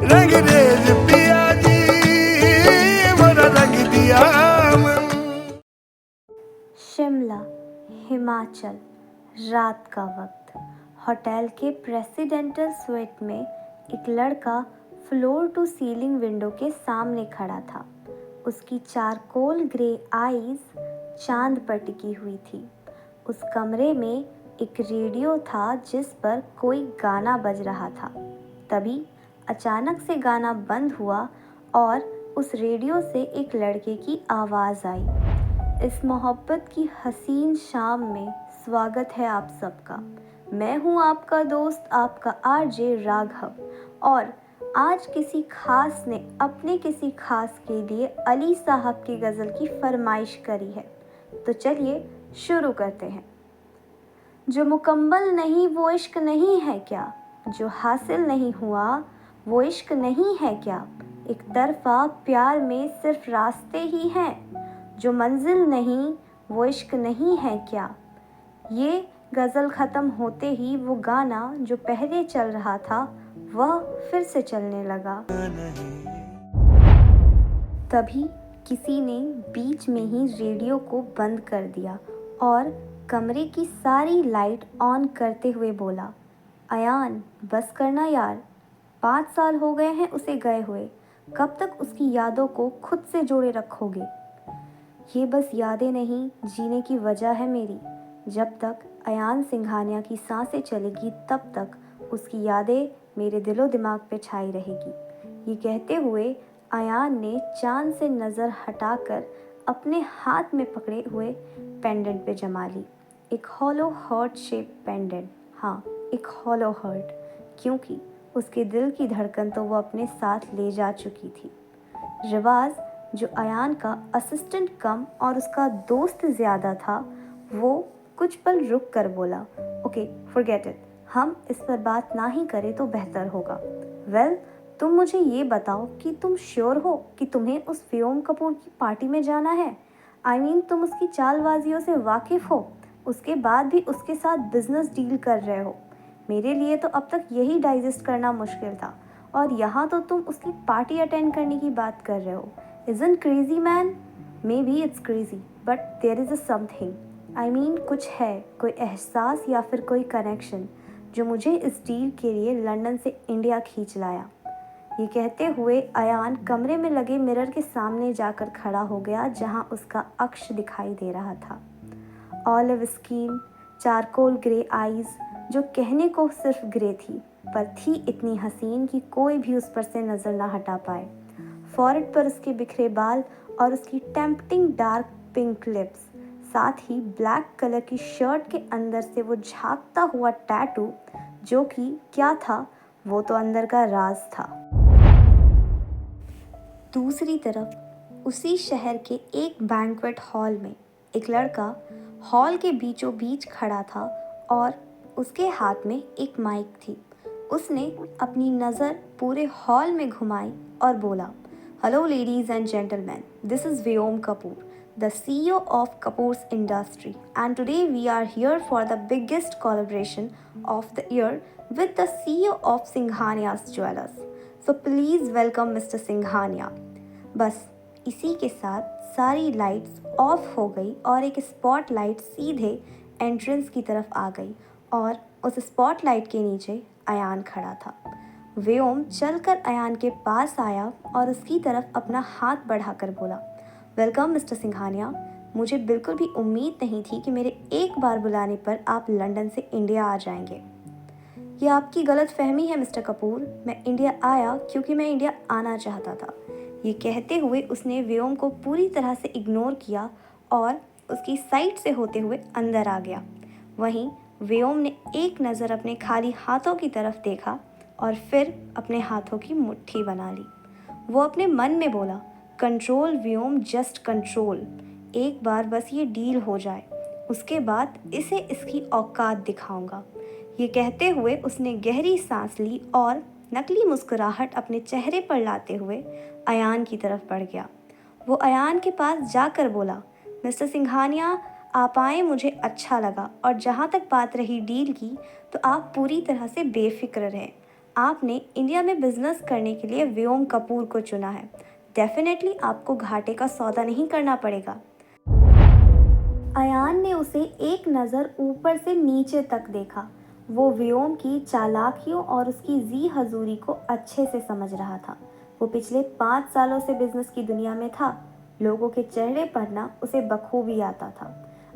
रंगरेज पिया जी मोरा रंग दिया मन। शिमला, हिमाचल, रात का वक्त। होटल के प्रेसिडेंटल स्वीट में एक लड़का फ्लोर टू सीलिंग विंडो के सामने खड़ा था। उसकी चारकोल ग्रे आईज चांद पर टिकी हुई थी। उस कमरे में एक रेडियो था जिस पर कोई गाना बज रहा था। तभी अचानक से गाना बंद हुआ और उस रेडियो से एक लड़के की आवाज़ आई। इस मोहब्बत की हसीन शाम में स्वागत है आप सबका। मैं हूँ आपका दोस्त, आपका आरजे राघव, और आज किसी खास ने अपने किसी खास के लिए अली साहब की गज़ल की फरमाइश करी है। तो चलिए शुरू करते हैं। जो मुकम्मल नहीं वो इश्क नहीं है क्या, जो हासिल नहीं हुआ वो इश्क नहीं है क्या, एक तरफा प्यार में सिर्फ रास्ते ही हैं, जो मंजिल नहीं वो इश्क नहीं है क्या। ये गज़ल ख़त्म होते ही वो गाना जो पहले चल रहा था वह फिर से चलने लगा। तभी किसी ने बीच में ही रेडियो को बंद कर दिया और कमरे की सारी लाइट ऑन करते हुए बोला, अयान बस करना यार, 5 साल हो गए हैं उसे गए हुए, कब तक उसकी यादों को खुद से जोड़े रखोगे। ये बस यादें नहीं, जीने की वजह है मेरी। जब तक अयान सिंघानिया की सांसें चलेगी तब तक उसकी यादें मेरे दिलो दिमाग पे छाई रहेगी। ये कहते हुए अयान ने चांद से नज़र हटाकर अपने हाथ में पकड़े हुए पेंडेंट पे जमा ली। एक हॉलो हार्ट शेप पेंडेंट, हाँ एक हॉलो हार्ट, क्योंकि उसके दिल की धड़कन तो वो अपने साथ ले जा चुकी थी। रिवाज, जो अयान का असिस्टेंट कम और उसका दोस्त ज़्यादा था, वो कुछ पल रुक कर बोला, ओके फॉरगेट इट, हम इस पर बात ना ही करें तो बेहतर होगा। वेल, तुम मुझे ये बताओ कि तुम श्योर हो कि तुम्हें उस व्योम कपूर की पार्टी में जाना है। आई मीन तुम उसकी चालबाजियों से वाकिफ़ हो, उसके बाद भी उसके साथ बिजनेस डील कर रहे हो। मेरे लिए तो अब तक यही डाइजेस्ट करना मुश्किल था, और यहाँ तो तुम उसकी पार्टी अटेंड करने की बात कर रहे हो। Isn't crazy man? Maybe it's crazy, but there is a something. I mean कुछ है, कोई एहसास या फिर कोई कनेक्शन जो मुझे इस डील के लिए लंदन से इंडिया खींच लाया। ये कहते हुए अयान कमरे में लगे मिरर के सामने जाकर खड़ा हो गया जहाँ उसका अक्ष दिखाई दे रहा था। Olive skin, charcoal grey eyes, जो कहने को सिर्फ ग्रे थी पर थी इतनी हसीन कि कोई भी उस पर से नज़र ना हटा पाए। फॉरहेड पर उसके बिखरे बाल और उसकी टेम्पटिंग डार्क पिंक लिप्स, साथ ही ब्लैक कलर की शर्ट के अंदर से वो झांकता हुआ टैटू, जो कि क्या था वो तो अंदर का राज था। दूसरी तरफ उसी शहर के एक बैंक्वेट हॉल में एक लड़का हॉल के बीचों बीच खड़ा था और उसके हाथ में एक माइक थी। उसने अपनी नज़र पूरे हॉल में घुमाई और बोला, hello ladies and gentleman, this is Vyom Kapoor, the CEO of Kapoor's Industry, and today we are here for the biggest collaboration of the year with the CEO of Singhania's Jewelers. So please welcome Mr. Singhania. बस इसी के साथ सारी lights off हो गई और एक spotlight सीधे एंट्रेंस की तरफ आ गई और उस स्पॉटलाइट के नीचे अयान खड़ा था। व्योम चलकर अयान के पास आया और उसकी तरफ अपना हाथ बढ़ाकर बोला, वेलकम मिस्टर सिंघानिया। मुझे बिल्कुल भी उम्मीद नहीं थी कि मेरे एक बार बुलाने पर आप लंदन से इंडिया आ जाएंगे। यह आपकी गलत फहमी है मिस्टर कपूर, मैं इंडिया आया क्योंकि मैं इंडिया आना चाहता था। ये कहते हुए उसने व्योम को पूरी तरह से इग्नोर किया और उसकी साइड से होते हुए अंदर आ गया। वहीं व्योम ने एक नज़र अपने खाली हाथों की तरफ देखा और फिर अपने हाथों की मुट्ठी बना ली। वो अपने मन में बोला, कंट्रोल व्योम, जस्ट कंट्रोल। एक बार बस ये डील हो जाए, उसके बाद इसे इसकी औकात दिखाऊंगा। ये कहते हुए उसने गहरी सांस ली और नकली मुस्कुराहट अपने चेहरे पर लाते हुए अयान की तरफ बढ़ गया। वो अयान के पास जाकर बोला, मिस्टर सिंघानिया, आप आए मुझे अच्छा लगा, और जहाँ तक बात रही डील की तो आप पूरी तरह से बेफिक्र रहें। आपने इंडिया में बिजनेस करने के लिए व्योम कपूर को चुना है। डेफिनेटली आपको घाटे का सौदा नहीं करना पड़ेगा। अयान ने उसे एक नज़र ऊपर से नीचे तक देखा। वो व्योम की चालाकियों और उसकी जी हजूरी को अच्छे से समझ रहा था। वो पिछले 5 सालों से बिजनेस की दुनिया में था। लोगों के चेहरे पर ना उसे बखूबी आता था।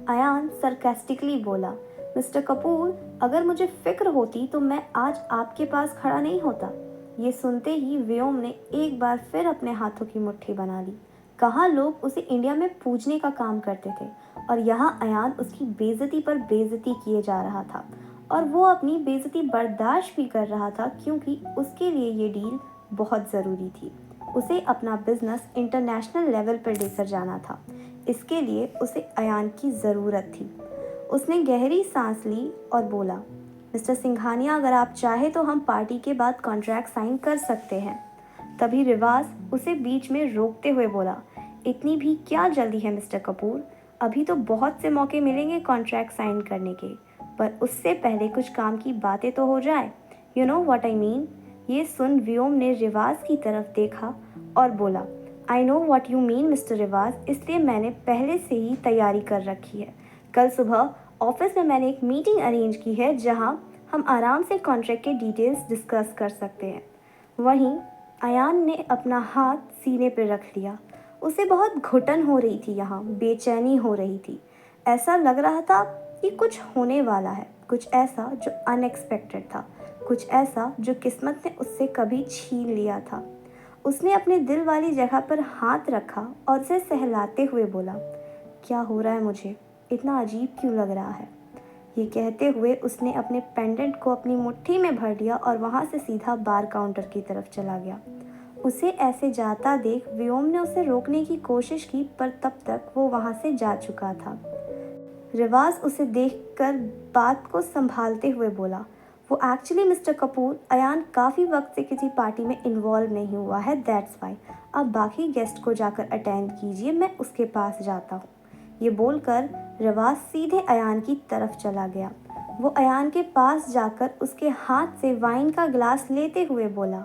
अयान सरकास्टिकली बोला, मिस्टर कपूर, अगर मुझे फिक्र होती तो मैं आज आपके पास खड़ा नहीं होता। ये सुनते ही व्योम ने एक बार फिर अपने हाथों की मुट्ठी बना ली। कहाँ लोग उसे इंडिया में पूजने का काम करते थे और यहाँ अयान उसकी बेइज्जती पर बेइज्जती किए जा रहा था और वो अपनी बेइज्जती बर्दाश्त भी कर रहा था क्योंकि उसके लिए ये डील बहुत ज़रूरी थी। उसे अपना बिजनेस इंटरनेशनल लेवल पर लेकर जाना था। इसके लिए उसे अयान की ज़रूरत थी। उसने गहरी सांस ली और बोला, मिस्टर सिंघानिया, अगर आप चाहे तो हम पार्टी के बाद कॉन्ट्रैक्ट साइन कर सकते हैं। तभी रिवाज उसे बीच में रोकते हुए बोला, इतनी भी क्या जल्दी है मिस्टर कपूर, अभी तो बहुत से मौके मिलेंगे कॉन्ट्रैक्ट साइन करने के, पर उससे पहले कुछ काम की बातें तो हो जाए। You know what I mean. ये सुन व्योम ने रिवाज की तरफ देखा और बोला, I know what you mean mister रिवाज, इसलिए मैंने पहले से ही तैयारी कर रखी है। कल सुबह ऑफिस में मैंने एक मीटिंग अरेंज की है जहां हम आराम से कॉन्ट्रैक्ट के डिटेल्स डिस्कस कर सकते हैं। वहीं अयान ने अपना हाथ सीने पर रख लिया। उसे बहुत घुटन हो रही थी, यहाँ बेचैनी हो रही थी। ऐसा लग रहा था कि कुछ होने वाला है, कुछ ऐसा जो अनएक्सपेक्टेड था, कुछ ऐसा जो किस्मत ने उससे कभी छीन लिया था। उसने अपने दिल वाली जगह पर हाथ रखा और उसे सहलाते हुए बोला, क्या हो रहा है मुझे, इतना अजीब क्यों लग रहा है। ये कहते हुए उसने अपने पेंडेंट को अपनी मुट्ठी में भर लिया और वहाँ से सीधा बार काउंटर की तरफ चला गया। उसे ऐसे जाता देख व्योम ने उसे रोकने की कोशिश की, पर तब तक वो वहाँ से जा चुका था। रिवाज उसे देखकर बात को संभालते हुए बोला, वो एक्चुअली मिस्टर कपूर, अयान काफ़ी वक्त से किसी पार्टी में इन्वॉल्व नहीं हुआ है, दैट्स वाई। अब बाकी गेस्ट को जाकर अटेंड कीजिए, मैं उसके पास जाता हूँ। ये बोलकर रिवाज सीधे अयान की तरफ चला गया। वो अयान के पास जाकर उसके हाथ से वाइन का गिलास लेते हुए बोला,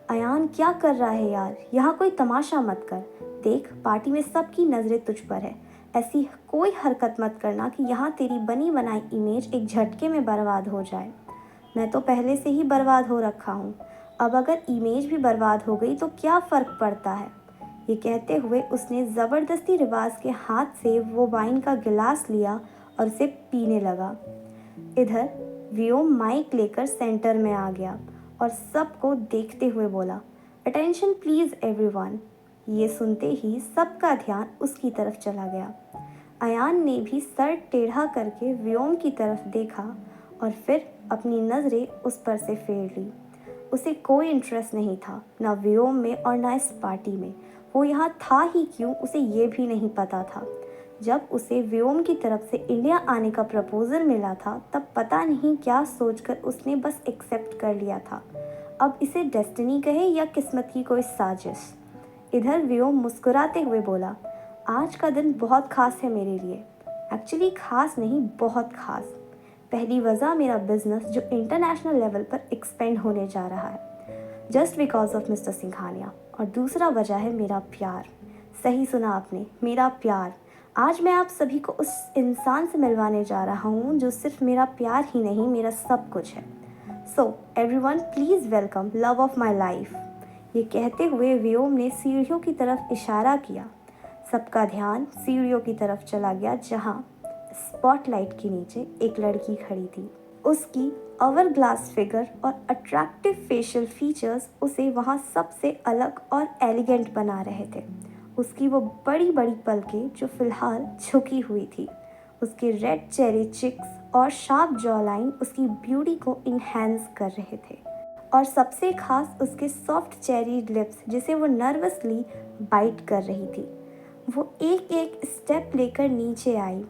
अयान क्या कर रहा है यार, यहाँ कोई तमाशा मत कर। देख, पार्टी में सबकी नज़रें तुझ पर है। ऐसी कोई हरकत मत करना कि यहाँ तेरी बनी बनाई इमेज एक झटके में बर्बाद हो जाए। मैं तो पहले से ही बर्बाद हो रखा हूँ, अब अगर इमेज भी बर्बाद हो गई तो क्या फ़र्क पड़ता है। ये कहते हुए उसने ज़बरदस्ती रिवाज के हाथ से वो वाइन का गिलास लिया और उसे पीने लगा। इधर व्योम माइक लेकर सेंटर में आ गया और सबको देखते हुए बोला, अटेंशन प्लीज़ एवरीवन। ये सुनते ही सबका ध्यान उसकी तरफ चला गया। अयान ने भी सर टेढ़ा करके व्योम की तरफ देखा और फिर अपनी नज़रें उस पर से फेर ली। उसे कोई इंटरेस्ट नहीं था, ना व्योम में और ना इस पार्टी में। वो यहाँ था ही क्यों, उसे ये भी नहीं पता था। जब उसे व्योम की तरफ से इंडिया आने का प्रपोज़ल मिला था तब पता नहीं क्या सोचकर उसने बस एक्सेप्ट कर लिया था। अब इसे डेस्टिनी कहे या किस्मत की कोई साजिश। इधर व्योम मुस्कुराते हुए बोला, आज का दिन बहुत ख़ास है मेरे लिए। एक्चुअली ख़ास नहीं, बहुत ख़ास। पहली वजह मेरा बिजनेस जो इंटरनेशनल लेवल पर एक्सपेंड होने जा रहा है just because of mister Singhania, और दूसरा वजह है मेरा प्यार। सही सुना आपने, मेरा प्यार। आज मैं आप सभी को उस इंसान से मिलवाने जा रहा हूँ जो सिर्फ मेरा प्यार ही नहीं, मेरा सब कुछ है। So everyone please welcome love of my life. ये कहते हुए व्योम ने सीढ़ियों की तरफ इशारा किया। सबका ध्यान सीढ़ियों की तरफ चला गया जहाँ स्पॉटलाइट के नीचे एक लड़की खड़ी थी। उसकी आवर ग्लास फिगर और अट्रैक्टिव फेशियल फीचर्स उसे वहाँ सबसे अलग और एलिगेंट बना रहे थे। उसकी वो बड़ी बड़ी पलकें जो फिलहाल झुकी हुई थी, उसके रेड चेरी चिक्स और शार्प जॉ लाइन उसकी ब्यूटी को इन्हेंस कर रहे थे, और सबसे खास उसके सॉफ्ट चेरी लिप्स जिसे वो नर्वसली बाइट कर रही थी। वो एक एक स्टेप लेकर नीचे आई।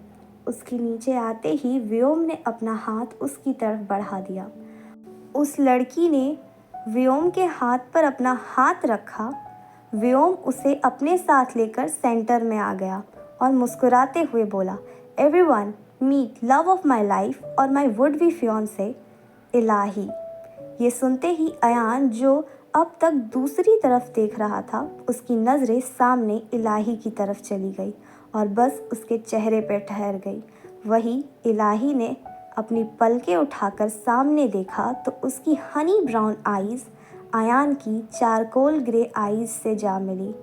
उसके नीचे आते ही व्योम ने अपना हाथ उसकी तरफ बढ़ा दिया। उस लड़की ने व्योम के हाथ पर अपना हाथ रखा। व्योम उसे अपने साथ लेकर सेंटर में आ गया और मुस्कुराते हुए बोला, everyone meet love of my life और my would be fiancee Ilahi. ये सुनते ही अयान, जो अब तक दूसरी तरफ देख रहा था, उसकी नज़रें सामने इलाही की तरफ चली गई और बस उसके चेहरे पर ठहर गई। वही इलाही ने अपनी पलकें उठाकर सामने देखा तो उसकी हनी ब्राउन आईज़ अयान की चारकोल ग्रे आईज़ से जा मिली।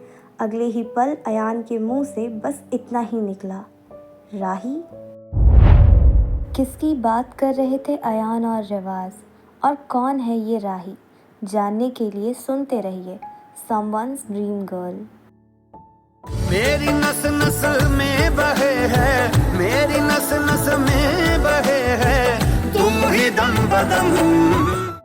अगले ही पल अयान के मुंह से बस इतना ही निकला, राही। किसकी बात कर रहे थे अयान और रिवाज, और कौन है ये राही? जानने के लिए सुनते रहिए समवन्स ड्रीम गर्ल। मेरी नस नस में बहे है, मेरी नस नस में बहे है, तुम ही दम बदम